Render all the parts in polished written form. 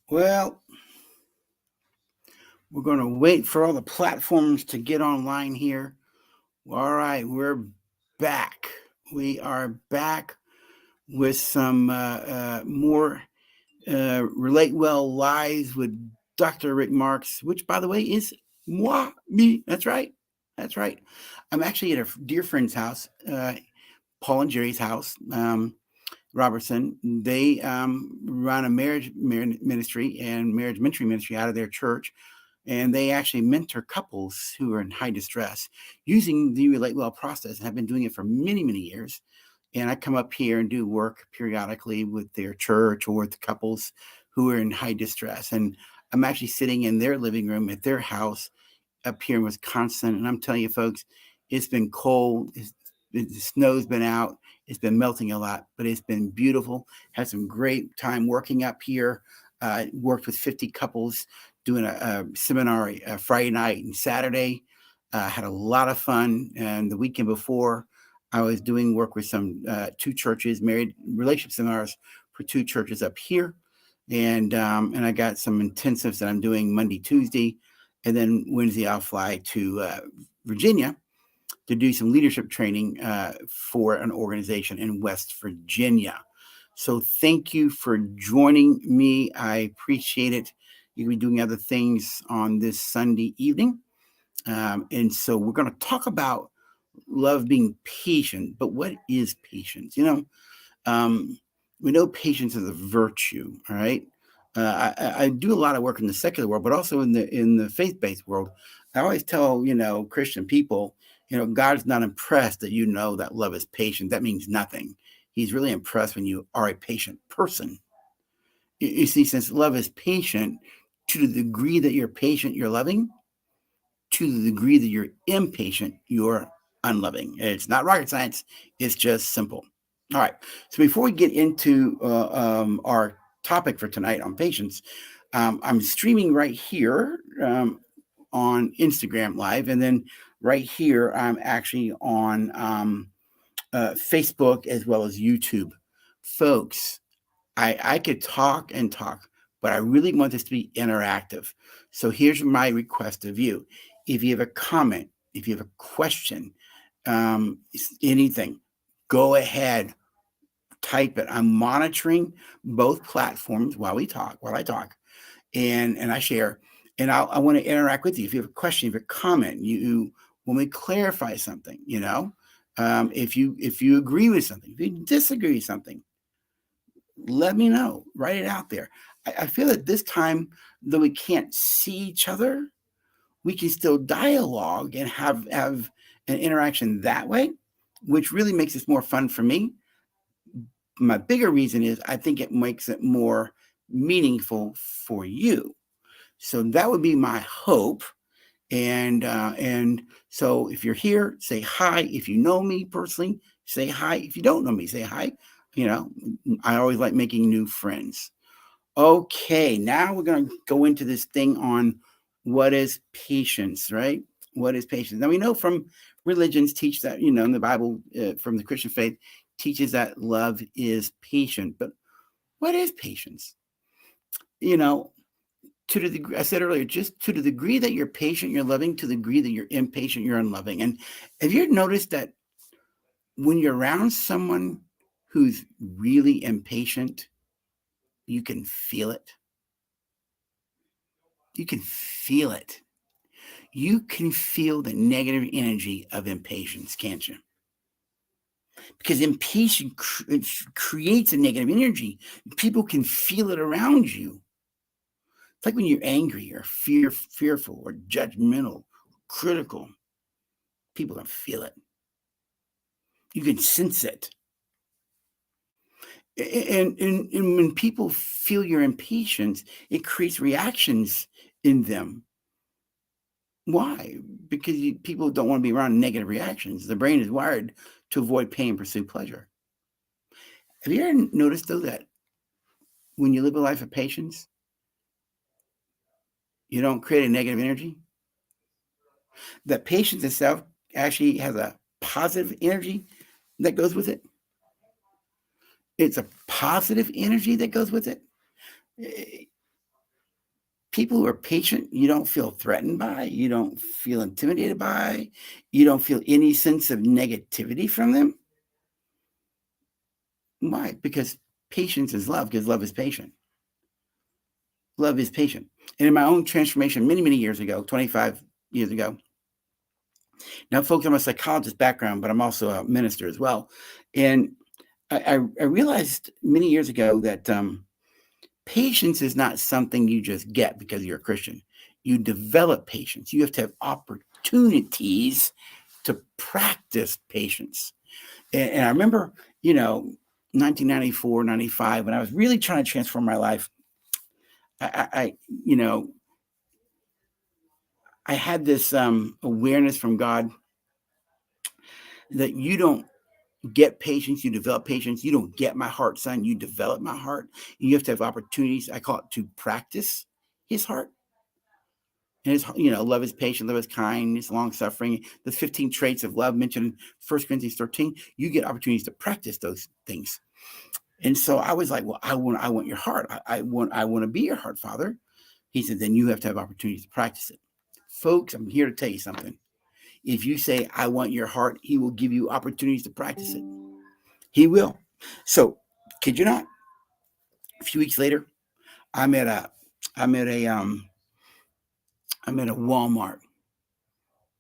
Well, we're going to wait for all the platforms to get online here. All right, we're back. We are back with some more Relate Well Lives with Dr. Rick Marks, which, by the way, is me. That's right. That's right. I'm actually at a dear friend's house, Paul and Jerry's house. Robertson. They run a marriage ministry and marriage mentoring ministry out of their church. And they actually mentor couples who are in high distress using the Relate Well process and have been doing it for many, many years. And I come up here and do work periodically with their church or with the couples who are in high distress. And I'm actually sitting in their living room at their house up here in Wisconsin. And I'm telling you, folks, it's been cold. The snow's been out. It's been melting a lot, but it's been beautiful. Had some great time working up here. Worked with 50 couples doing a seminar Friday night and Saturday. Had a lot of fun. And the weekend before, I was doing work with some two churches, married relationship seminars for two churches up here. And I got some intensives that I'm doing Monday, Tuesday, and then Wednesday I'll fly to Virginia to do some leadership training for an organization in West Virginia. So thank you for joining me. I appreciate it. You'll be doing other things on this Sunday evening. And so we're going to talk about love being patient. But what is patience? We know patience is a virtue, all right? I do a lot of work in the secular world, but also in the faith-based world. I always tell Christian people, God's not impressed that that love is patient. That means nothing. He's really impressed when you are a patient person. You see, since love is patient, to the degree that you're patient, you're loving. To the degree that you're impatient, you're unloving. It's not rocket science. It's just simple. All right. So before we get into our topic for tonight on patience, I'm streaming right here on Instagram Live, and then right here I'm actually on Facebook as well as YouTube. Folks, I could talk and talk, but I really want this to be interactive. So here's my request of you. If you have a comment, if you have a question, anything, go ahead, type it. I'm monitoring both platforms while I talk, and I share. And I want to interact with you. If you have a question, if you have a comment, you want me to clarify something, if you agree with something, if you disagree with something, let me know. Write it out there. I feel that this time, though we can't see each other, we can still dialogue and have an interaction that way, which really makes this more fun for me. My bigger reason is I think it makes it more meaningful for you. So that would be my hope. And so if you're here, say hi. If you know me personally, say hi. If you don't know me, say hi. I always like making new friends. Okay, now we're going to go into this thing on what is patience, right? What is patience? Now we know from religions teach that, in the Bible, from the Christian faith, teaches that love is patient. But what is patience? To the degree I said earlier, just to the degree that you're patient, you're loving. To the degree that you're impatient, you're unloving. And have you noticed that when you're around someone who's really impatient, you can feel it? You can feel it. You can feel the negative energy of impatience, can't you? Because impatience creates a negative energy. People can feel it around you. It's like when you're angry or fearful or judgmental, critical. People can feel it. You can sense it. And when people feel your impatience, it creates reactions in them. Why? Because people don't want to be around negative reactions. The brain is wired to avoid pain and pursue pleasure. Have you ever noticed, though, that when you live a life of patience, you don't create a negative energy? That patience itself actually has a positive energy that goes with it. It's a positive energy that goes with it. People who are patient, you don't feel threatened by, you don't feel intimidated by, you don't feel any sense of negativity from them. Why? Because patience is love, because love is patient. Love is patient. And in my own transformation many, many years ago, 25 years ago, now, folks, I'm a psychologist background, but I'm also a minister as well. And I realized many years ago that patience is not something you just get because you're a Christian. You develop patience. You have to have opportunities to practice patience. And I remember, 1994, 95, when I was really trying to transform my life, I I had this awareness from God that you don't get patience, you develop patience. You don't get my heart, son. You develop my heart. You have to have opportunities. I call it to practice his heart. And his, love is patient, love is kind, it's long suffering. The 15 traits of love mentioned in 1 Corinthians 13, you get opportunities to practice those things. And so I was like, well, I want your heart. I want to be your heart, Father. He said, then you have to have opportunities to practice it. Folks, I'm here to tell you something. If you say, I want your heart, he will give you opportunities to practice it. He will. So, kid you not, a few weeks later, I'm at a Walmart.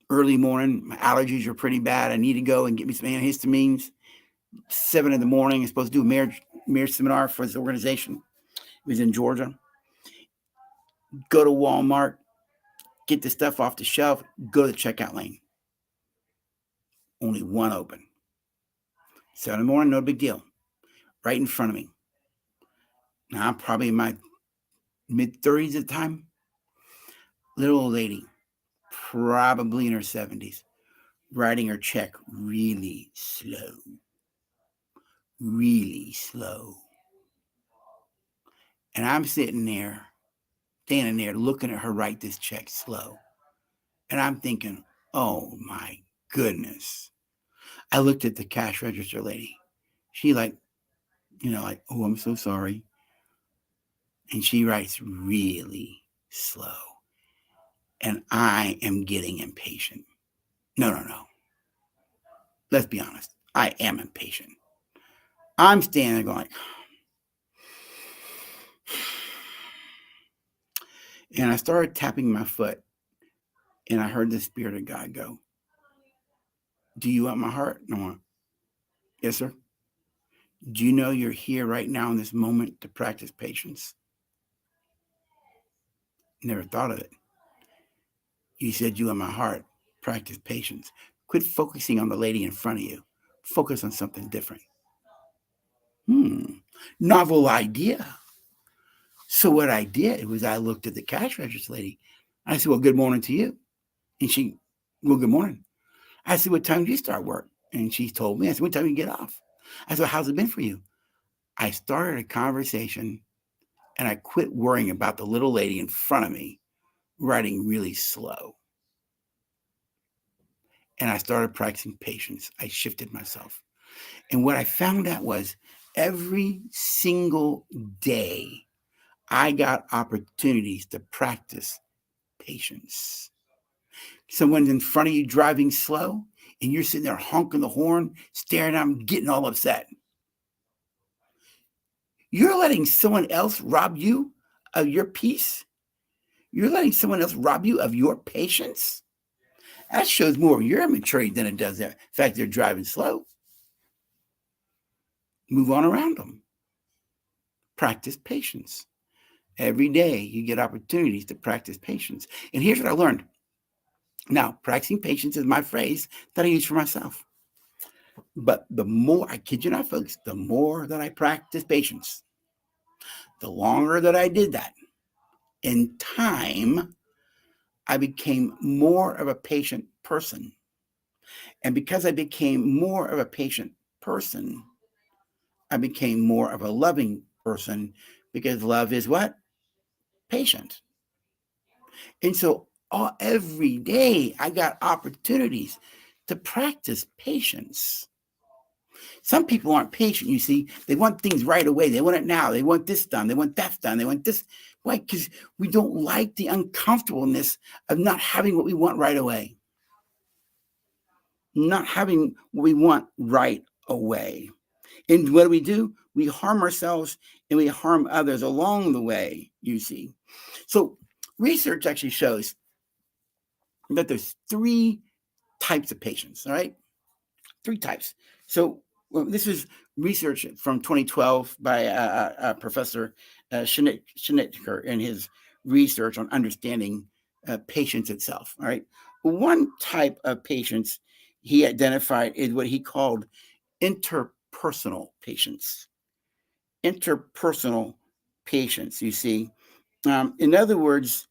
Early morning, my allergies are pretty bad. I need to go and get me some antihistamines. 7 in the morning, I'm supposed to do a marriage seminar for this organization. It was in Georgia. Go to Walmart, get the stuff off the shelf, go to the checkout lane. Only one open. 7 in the morning, no big deal. Right in front of me. Now, I'm probably in my mid-30s at the time. Little old lady, probably in her 70s, writing her check really slow. Really slow. And I'm standing there looking at her write this check slow. And I'm thinking, oh my goodness. I looked at the cash register lady. She like, oh, I'm so sorry. And she writes really slow. And I am getting impatient. No. Let's be honest. I am impatient. I'm standing there going, and I started tapping my foot. And I heard the Spirit of God go, do you want my heart? And I went, yes, sir. Do you know you're here right now in this moment to practice patience? Never thought of it. You said you want my heart. Practice patience. Quit focusing on the lady in front of you. Focus on something different. Novel idea. So what I did was I looked at the cash register lady. I said, well, good morning to you. And she, well, good morning. I said, what time do you start work? And she told me. I said, what time do you get off? I said, how's it been for you? I started a conversation and I quit worrying about the little lady in front of me writing really slow. And I started practicing patience. I shifted myself. And what I found out was every single day, I got opportunities to practice patience. Someone's in front of you driving slow, and you're sitting there honking the horn, staring at them, getting all upset. You're letting someone else rob you of your peace. You're letting someone else rob you of your patience. That shows more of your immaturity than it does the fact they're driving slow. Move on around them. Practice patience. Every day you get opportunities to practice patience. And here's what I learned. Now, practicing patience is my phrase that I use for myself. But the more, I kid you not, folks, the more that I practice patience, the longer that I did that, in time, I became more of a patient person. And because I became more of a patient person, I became more of a loving person, because love is what? Patient. And so every day I got opportunities to practice patience. Some people aren't patient, you see. They want things right away. They want it now. They want this done. They want that done. They want this. Why? Because we don't like the uncomfortableness of not having what we want right away. Not having what we want right away. And what do? We harm ourselves and we harm others along the way, you see. So research actually shows that there's 3 types of patients, all right? 3 types. So this is research from 2012 by Professor Schnitker in his research on understanding patience itself, all right? One type of patients he identified is what he called interpersonal patience. Interpersonal patience, you see. In other words,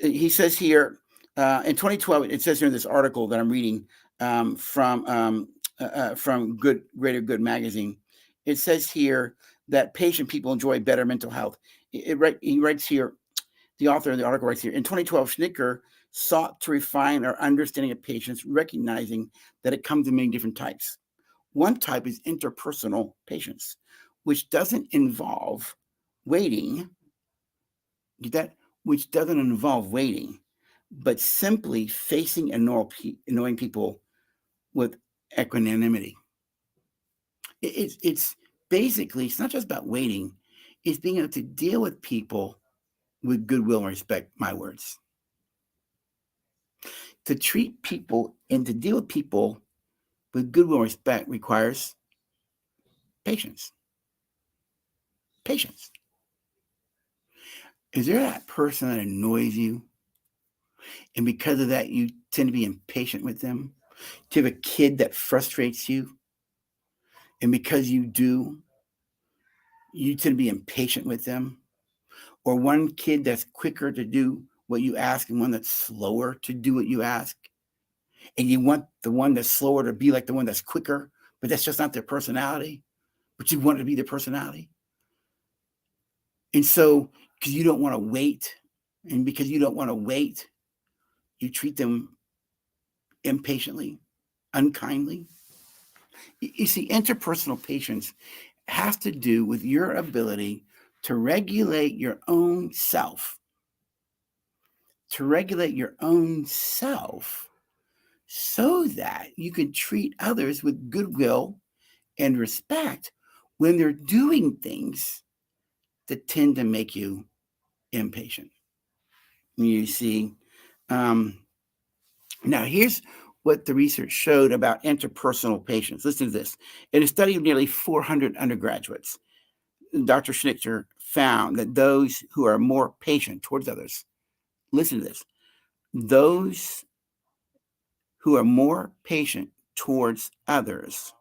he says here in 2012, it says here in this article that I'm reading from Greater Good magazine, it says here that patient people enjoy better mental health. He writes here, the author of the article writes here, in 2012, Schnicker sought to refine our understanding of patience, recognizing that it comes in many different types. One type is interpersonal patience, which doesn't involve waiting. Get that? Which doesn't involve waiting, but simply facing annoying people with equanimity. It's basically, it's not just about waiting, it's being able to deal with people with goodwill and respect, my words. To treat people and to deal with people with goodwill and respect requires patience. Patience. Is there that person that annoys you? And because of that, you tend to be impatient with them? Do you have a kid that frustrates you? And because you do, you tend to be impatient with them? Or one kid that's quicker to do what you ask and one that's slower to do what you ask? And you want the one that's slower to be like the one that's quicker, but that's just not their personality, but you want it to be their personality. And so, because you don't want to wait, and because you don't want to wait, you treat them impatiently, unkindly. You see, interpersonal patience has to do with your ability to regulate your own self, so that you can treat others with goodwill and respect when they're doing things that tend to make you impatient. You see, now here's what the research showed about interpersonal patience. Listen to this. In a study of nearly 400 undergraduates, Dr. Schnichter found that those who are more patient towards others, listen to this, those who are more patient towards others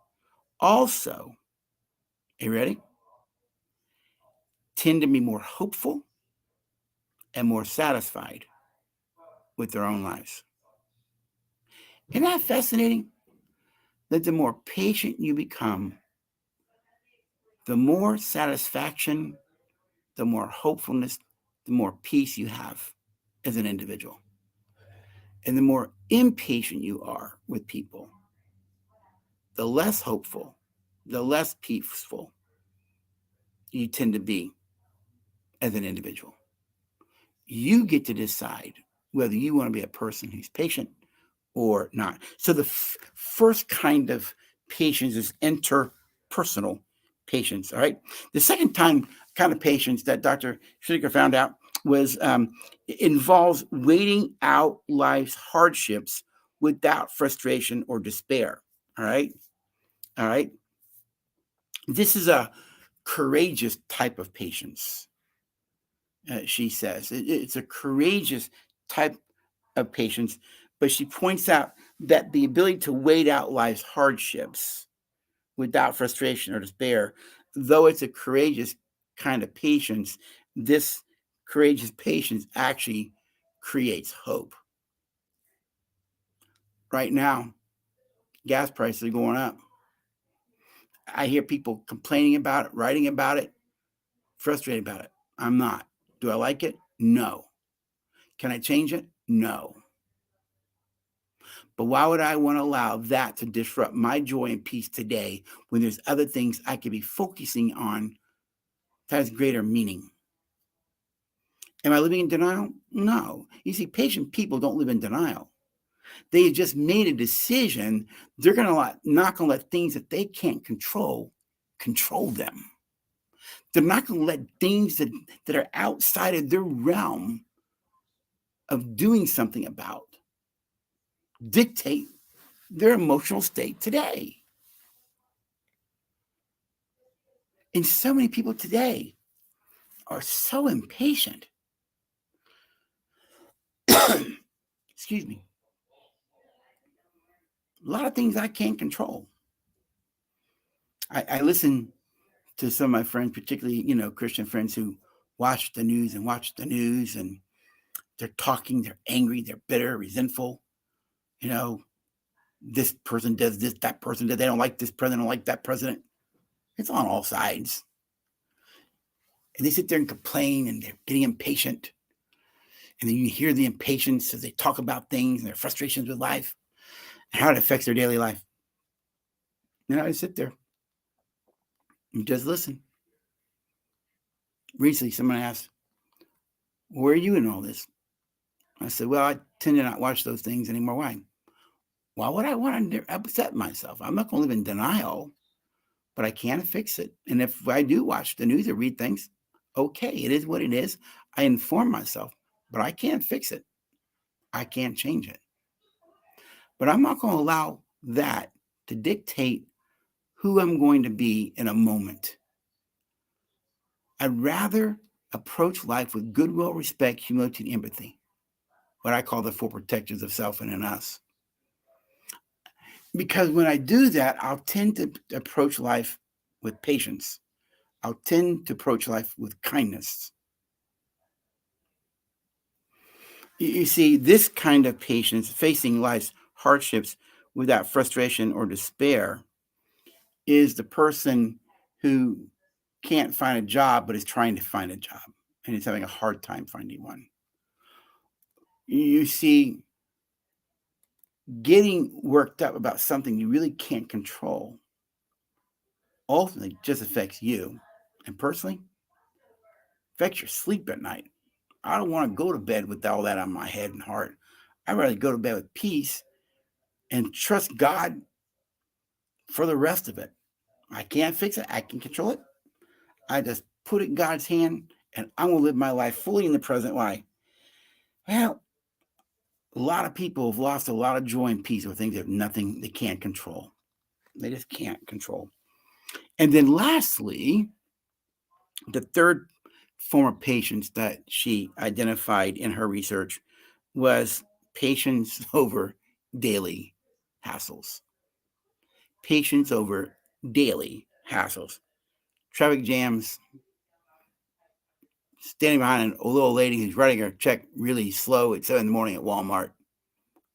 also, are you ready? Tend to be more hopeful and more satisfied with their own lives. Isn't that fascinating? That the more patient you become, the more satisfaction, the more hopefulness, the more peace you have as an individual. And the more impatient you are with people, the less hopeful, the less peaceful you tend to be as an individual. You get to decide whether you want to be a person who's patient or not. So the first kind of patience is interpersonal patience. All right. The second kind of patience that Dr. Schnicker found out was involves waiting out life's hardships without frustration or despair. All right. All right. This is a courageous type of patience, she says. It's a courageous type of patience, but she points out that the ability to wait out life's hardships without frustration or despair, though it's a courageous kind of patience, this courageous patience actually creates hope. Right now, gas prices are going up. I hear people complaining about it, writing about it, frustrated about it. I'm not. Do I like it? No. Can I change it? No. But why would I want to allow that to disrupt my joy and peace today when there's other things I could be focusing on that has greater meaning? Am I living in denial? No. You see, patient people don't live in denial. They just made a decision. They're not going to let things that they can't control them. They're not going to let things that are outside of their realm of doing something about dictate their emotional state today. And so many people today are so impatient. Excuse me. A lot of things I can't control. I listen to some of my friends, particularly, Christian friends who watch the news, and they're talking, they're angry, they're bitter, resentful. This person does this, that person does, they don't like this president, don't like that president. It's on all sides. And they sit there and complain, and they're getting impatient. And then you hear the impatience as they talk about things and their frustrations with life and how it affects their daily life. I sit there and just listen. Recently, someone asked, where are you in all this? I said, well, I tend to not watch those things anymore. Why? Why would I want to upset myself? I'm not going to live in denial, but I can fix it. And if I do watch the news or read things, okay, it is what it is. I inform myself, but I can't fix it. I can't change it. But I'm not going to allow that to dictate who I'm going to be in a moment. I'd rather approach life with goodwill, respect, humility, and empathy, what I call the 4 protectors of self and in us. Because when I do that, I'll tend to approach life with patience. I'll tend to approach life with kindness. You see, this kind of patience, facing life's hardships without frustration or despair, is the person who can't find a job but is trying to find a job and is having a hard time finding one. You see, getting worked up about something you really can't control ultimately just affects you, and personally affects your sleep at night. I don't want to go to bed with all that on my head and heart. I'd rather go to bed with peace and trust God for the rest of it. I can't fix it. I can control it. I just put it in God's hand, and I'm going to live my life fully in the present. Why? Well, a lot of people have lost a lot of joy and peace with things that nothing they can't control. They just can't control. And then lastly, the third form of patience that she identified in her research was patience over daily hassles. Patience over daily hassles. Traffic jams, standing behind a little lady who's writing her check really slow at 7 in the morning at Walmart,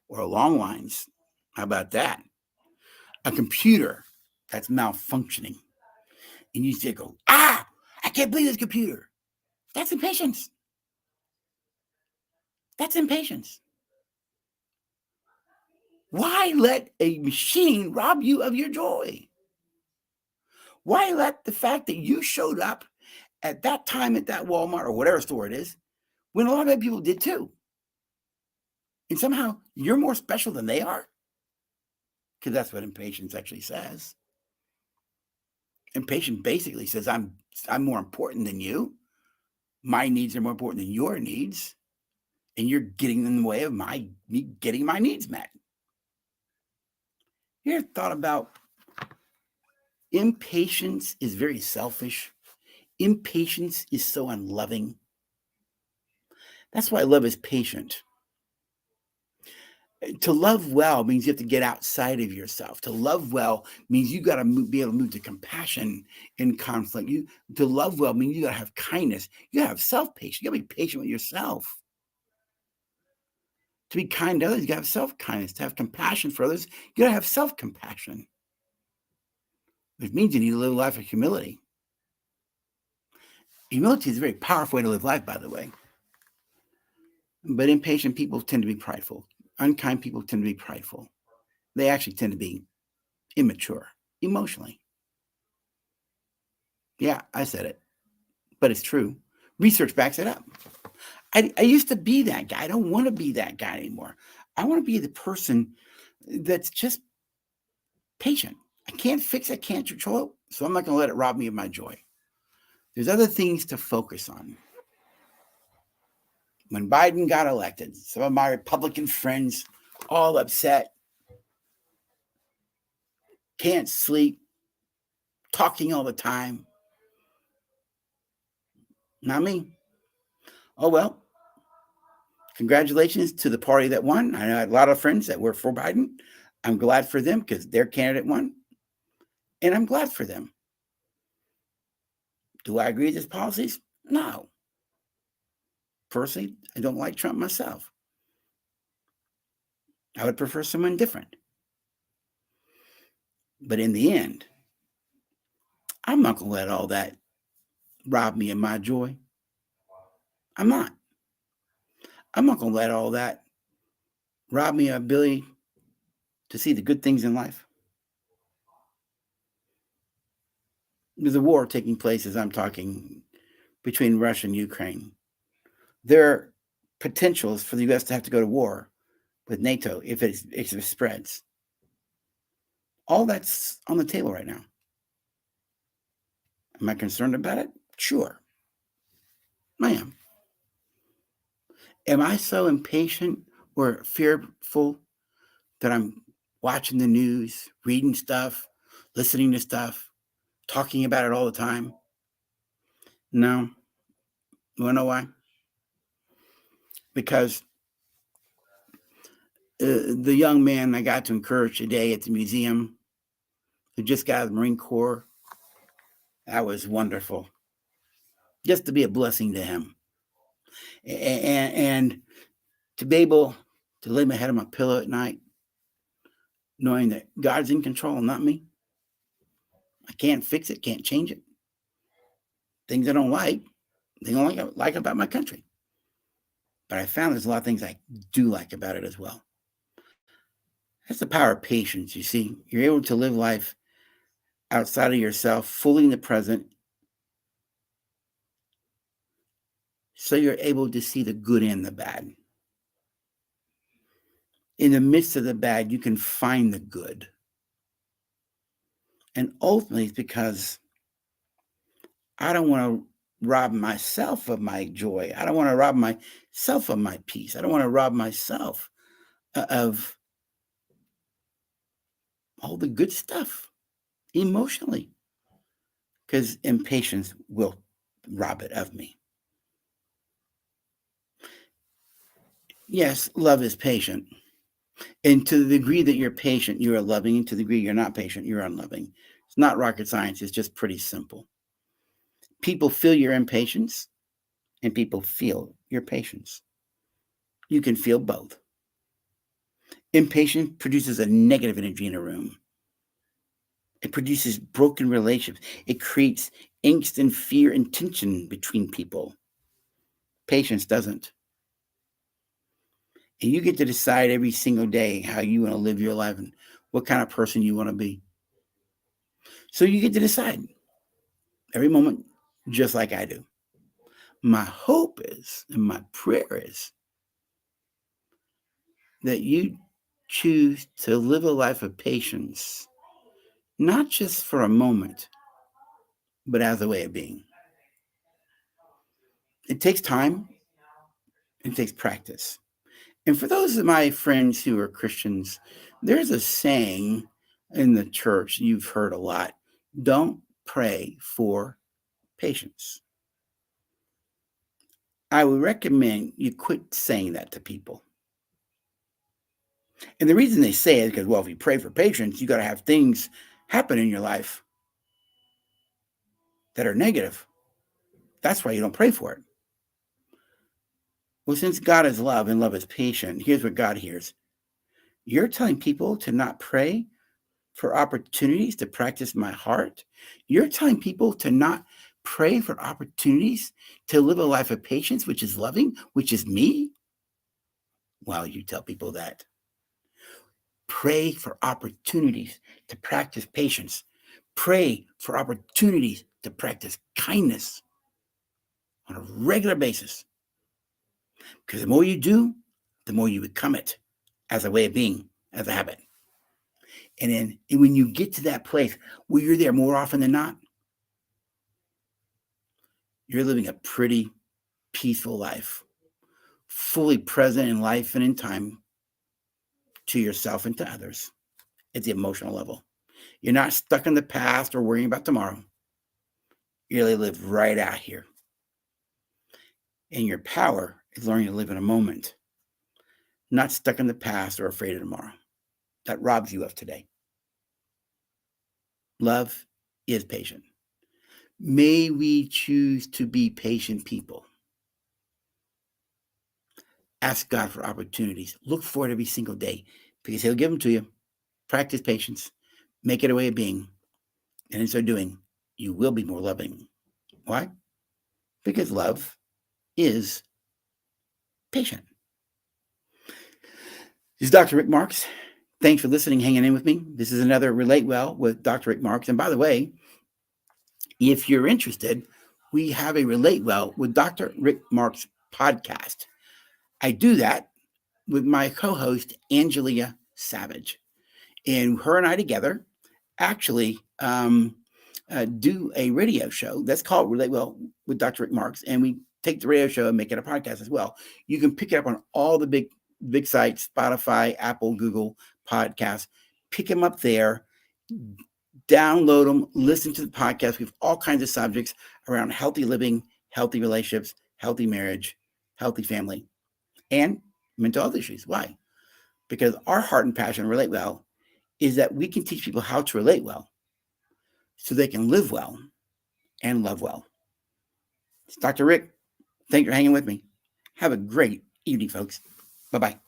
or long lines. How about that? A computer that's malfunctioning. And you just go, I can't believe this computer. That's impatience. That's impatience. Why let a machine rob you of your joy? Why let the fact that you showed up at that time at that Walmart or whatever store it is, when a lot of other people did too? And somehow you're more special than they are? Because that's what impatience actually says. Impatience basically says, I'm more important than you. My needs are more important than your needs. And you're getting in the way of me getting my needs met. You ever thought about impatience is very selfish? Impatience is so unloving. That's why love is patient. To love well means you have to get outside of yourself. To love well means you got to be able to move to compassion in conflict. To love well means you got to have kindness. You got to have self-patience. You got to be patient with yourself. To be kind to others, you got to have self-kindness. To have compassion for others, you got to have self-compassion. Which means you need to live a life of humility. Humility is a very powerful way to live life, by the way. But impatient people tend to be prideful. Unkind people tend to be prideful. They actually tend to be immature emotionally. Yeah, I said it, but it's true. Research backs it up. I used to be that guy. I don't want to be that guy anymore. I want to be the person that's just patient. I can't fix it, can't control it, so I'm not going to let it rob me of my joy. There's other things to focus on. When Biden got elected, some of my Republican friends all upset, can't sleep, talking all the time. Not me. Oh, well, congratulations to the party that won. I had a lot of friends that were for Biden. I'm glad for them because their candidate won, and I'm glad for them. Do I agree with his policies? No. Personally, I don't like Trump myself. I would prefer someone different. But in the end, I'm not going to let all that rob me of my joy. I'm not. I'm not going to let all that rob me of ability to see the good things in life. There's a war taking place as I'm talking between Russia and Ukraine. There are potentials for the U.S. to have to go to war with NATO if it spreads. All that's on the table right now. Am I concerned about it? Sure. I am. Am I so impatient or fearful that I'm watching the news, reading stuff, listening to stuff, talking about it all the time? No. You want to know why? Because the young man I got to encourage today at the museum who just got out of the Marine Corps, that was wonderful. Just to be a blessing to him. And to be able to lay my head on my pillow at night, knowing that God's in control, not me. I can't fix it, can't change it. Things I don't like, things I don't like about my country. But I found there's a lot of things I do like about it as well. That's the power of patience, you see. You're able to live life outside of yourself, fully in the present, so you're able to see the good and the bad. In the midst of the bad, you can find the good. And ultimately, it's because I don't want to rob myself of my joy. I don't want to rob myself of my peace. I don't want to rob myself of all the good stuff emotionally, because impatience will rob it of me. Yes, love is patient. And to the degree that you're patient, you are loving. And to the degree you're not patient, you're unloving. It's not rocket science. It's just pretty simple. People feel your impatience and people feel your patience. You can feel both. Impatience produces a negative energy in a room. It produces broken relationships. It creates angst and fear and tension between people. Patience doesn't. And you get to decide every single day how you want to live your life and what kind of person you want to be. So you get to decide every moment, just like I do. My hope is, and my prayer is, that you choose to live a life of patience, not just for a moment, but as a way of being. It takes time, it takes practice. And for those of my friends who are Christians, there's a saying in the church you've heard a lot: don't pray for patience. I would recommend you quit saying that to people. And the reason they say it is because, well, if you pray for patience, you got to have things happen in your life that are negative. That's why you don't pray for it. Well, since God is love and love is patient, here's what God hears. You're telling people to not pray for opportunities to practice my heart. You're telling people to not pray for opportunities to live a life of patience, which is loving, which is me. Well, you tell people that. Pray for opportunities to practice patience. Pray for opportunities to practice kindness on a regular basis. Because the more you do, the more you become it as a way of being, as a habit. And then when you get to that place where you're there more often than not, you're living a pretty peaceful life, fully present in life and in time to yourself and to others at the emotional level. You're not stuck in the past or worrying about tomorrow. You really live right out here. And your power is learning to live in a moment, not stuck in the past or afraid of tomorrow. That robs you of today. Love is patient. May we choose to be patient people. Ask God for opportunities. Look for it every single day because He'll give them to you. Practice patience. Make it a way of being. And in so doing, you will be more loving. Why? Because love is patient. This is Dr. Rick Marks. Thanks for listening, hanging in with me. This is another Relate Well with Dr. Rick Marks. And by the way, if you're interested, we have a Relate Well with Dr. Rick Marks podcast. I do that with my co-host, Angelia Savage. And her and I together actually do a radio show that's called Relate Well with Dr. Rick Marks. And we take the radio show and make it a podcast as well. You can pick it up on all the big sites, Spotify, Apple, Google podcasts. Pick them up there, download them, listen to the podcast. We have all kinds of subjects around healthy living, healthy relationships, healthy marriage, healthy family, and mental health issues. Why? Because our heart and passion, Relate Well, is that we can teach people how to relate well so they can live well and love well. It's Dr. Rick. Thanks for hanging with me. Have a great evening, folks. Bye-bye.